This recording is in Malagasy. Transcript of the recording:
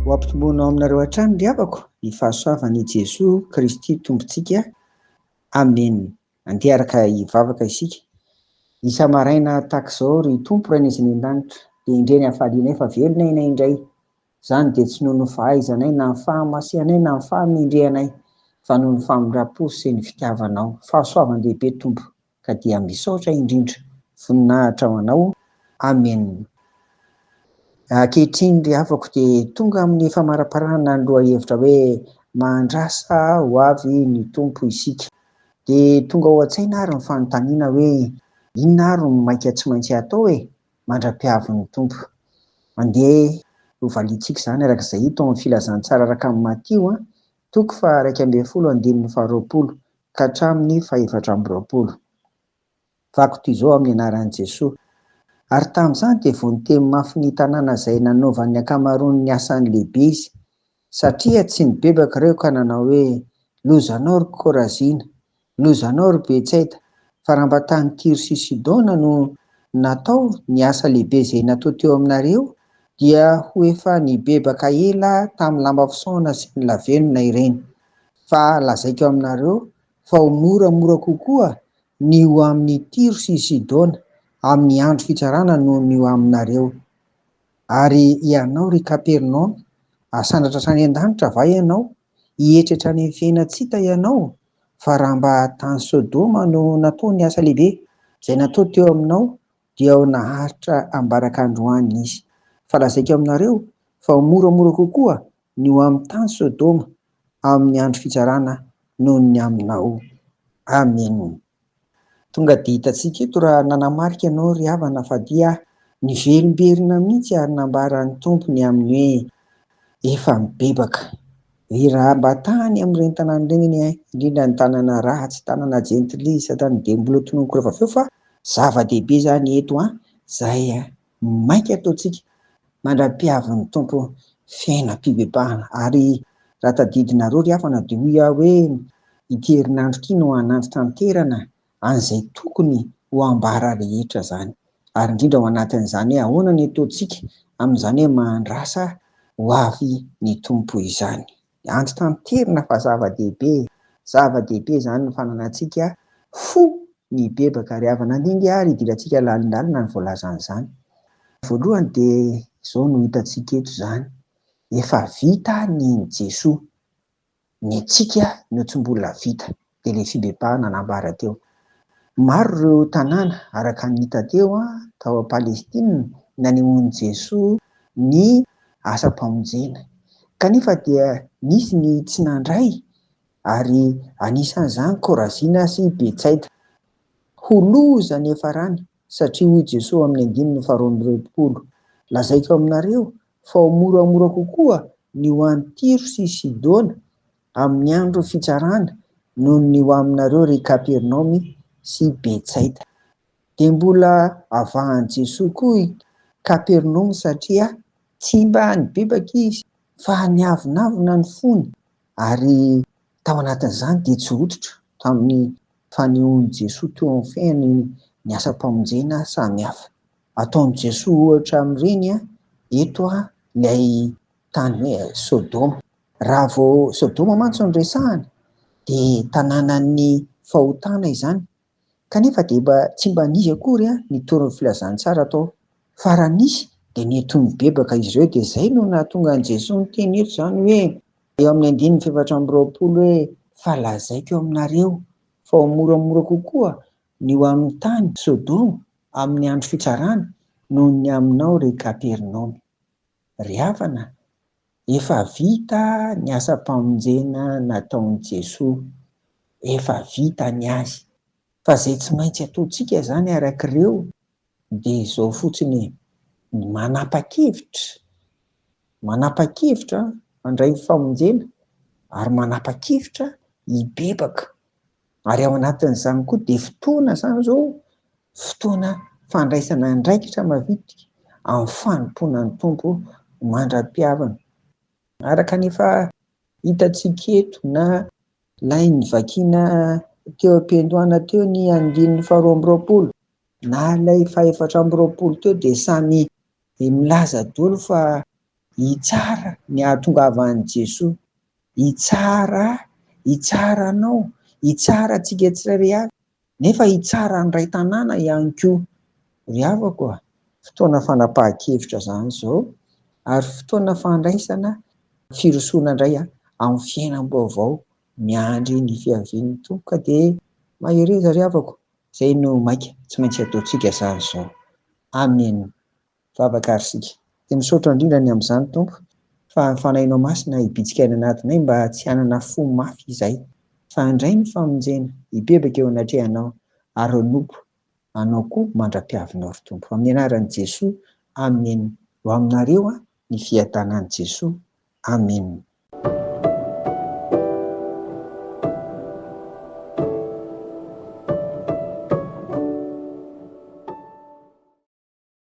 Ho ampitomboinao aminareo hatrany ry havako ny fahasoavan'i Jesoa Kristy Tompontsika. Amen. Andeha araka hivavaka isika. Isa maraina tahaka izao ry Tompo Raina izay an-danitra dia indray ny hafalianay fa velona ianay indray. Izany dia tsy noho ny fahaizanay na ny fahamasehanay na ny fahamendrehanay fa noho ny famindram-po sy ny fitiavanao. Fahasoavan-dehibe Tompo ka dia misaotra indrindra. Voninahitra ho anao. Amen. Ankehitriny ry havako dia tonga amin'ny famaraparana ny lohahevitra hoe mahandrasa ho avy ny Tompo isika. Dia tonga ao an-tsaina ary ny fanontaniana hoe inona ary no maika tsy maintsy atao mandra-piavy ny Tompo. Mandeha ho valiantsika izany araka izay hita ao amin'ny filazantsara araka amin'ny Matio 2:1-20 ka hatramin'ny 4:20. Vaky toy izao amin'ny anaran'i Jesoa. Ary tamin'izany dia vao niteny mafy ny tanàna izay nanaovan'ny ankamaroany ny asany lehibe izy, satria tsy nibebaka ireo ka nanao hoe lozanao ry Korazina, lozanao ry Betsaida, fa raha mba tany Tiro sy Sidona no natao ny asa lehibe izay natao teo aminareo dia ho efa nibebaka ela tamin'ny lamba fisaona sy ny lavenona ireny. Fa lazaiko aminareo fa ho moramora kokoa ny ho amin'ny Tiro sy Sidona amin'ny andro fitsarana noho ny ho aminareo. Ary ianao ry Kapernaoma, asandratra hatrany an-danitra va ianao? Hihetratra any Fenatsita ianao? Fa raha mba tany Sodoma no natao ny asa lehibe izay natao teo aminao dia ho naharitra ambaraka androany izy. Fa lazaiko aminareo fa ho moramora kokoa ny ho amin'ny tany Sodoma amin'ny andro fitsarana noho ny aminao. Amen. Tonga dia hitantsika eto raha nanamarika ianao ry havana fa dia niverimberina mihitsy ary nambara ny Tompony amin'ny hoe efa mibebaka. Raha mba tany amin'ireny tanàna ireny indrindra ny tanàna ratsy, tanàna jentilisa, tany dia mbola tononoko rehefa avy eo fa zava-dehibe izany eto izay maika ataontsika mandra-piavy ny Tompo fiainam-pibebahana. Ary raha tadidinareo ry havana dia hoy aho hoe ity herinandro ity no hanantso tanterana an'izay tokony ho ambara rehetra izany. Ary indrindra ao anatin'izany hoe ahoana ny ataontsika amin'izany hoe mahandrasa ho avy ny Tompo izany. Antso tanterana fa zava-dehibe izany ny fananantsika fo nibebaka ry havana. Indrindra ary idirantsika lalinalina ny voalazan'izany. Voalohany dia izao no hitantsika eto izany, efa vita ny Jesoa, ny antsika no tsy mbola vita. Dia ilay fibebahana nambara teo. Maro ireo tanàna araka ny hita teo tao Palestina nanehoan'i Jesoa ny asa-pamonjena, kanefa dia nisy ny tsy nandray ary anisan'izany Korazina sy Betsaida. Ho loza ny efa rany satria hoy Jesoa amin'ny 9:20. Lazaiko aminareo fa ho moramora kokoa ny ho an'ny Tiro sy Sidona amin'ny andro fitsarana noho ny ho aminareo ry Kapernaoma sy Betsaida. Dia mbola avahan'i Jesoa koa i Kapernaoma satria tsy mba nibebaka izy fa niavonavona ny fony. Ary tao anatin'izany dia tsy rototra tamin'ny fanehoan'i Jesoa teo amin'ny fiainany ny asa-pamonjena samihafa. Ataon'i Jesoa ohatra amin'ireny eto ilay tany hoe Sodoma. Raha vao Sodoma mantsy no resahana dia tanànan'ny fahotana izany, kanefa dia tsy mba nisy akory ny torin'ny filazantsara atao. Fa raha nisy dia nety mibebaka izy ireo. Dia izay no nahatonga an'i Jesoa niteny eto izany hoe eo amin'ny 4:20 hoe fa lazaiko aminareo fa ho moramora kokoa ny ho amin'ny tany Sodoma amin'ny andro fitsarana noho ny aminao ry Kapernaoma. Ry havana, efa vita ny asa-pamonjena nataon'i Jesoa, efa vita ny azy. Fa izay tsy maintsy ataontsika izany arak'ireo dia izao fotsiny, manapa-kevitra mandray famonjena ary manapa-kevitra hibebaka. Ary ao anatin'izany koa dia fotoana izany izao, fotoana fandraisana andraikitra mavitrika amin'ny fanompoana ny Tompo mandra-piavana. Araka nefa hitantsika eto na ilay nivakiana teo am-piandohana teo ny 2:20 na ilay 4:20 teo dia samy milaza daholo fa hitsara ny ahatongavan'i Jesosy, hitsara anao, hitsara antsika tsirairay avy, nefa hitsara ny ray tanàna ihany koa. Ry havako, fotoana fanapahan-kevitra izany izao, ary fotoana fandraisana firosoana indray amin'ny fiainam-baovao miandry ny fiavian'ny Tompo. Ka dia mahireza ry havako, izay no maika tsy maintsy ataontsika izany izao. Amen. Vavakarsika. Dia misaotra indrindra ny amin'izany Tompo, fa fanahinao masina hibitsika any anatinay mba tsy hanana fo mafy izay, fa handray ny famonjena hibebaka eo anatrehanao, ary nompo anao koa mandra-piavinao ry Tompo. Amin'ny anaran'i Jesosy, amen. Ho aminareo ny fiadanan'i Jesosy. Amen.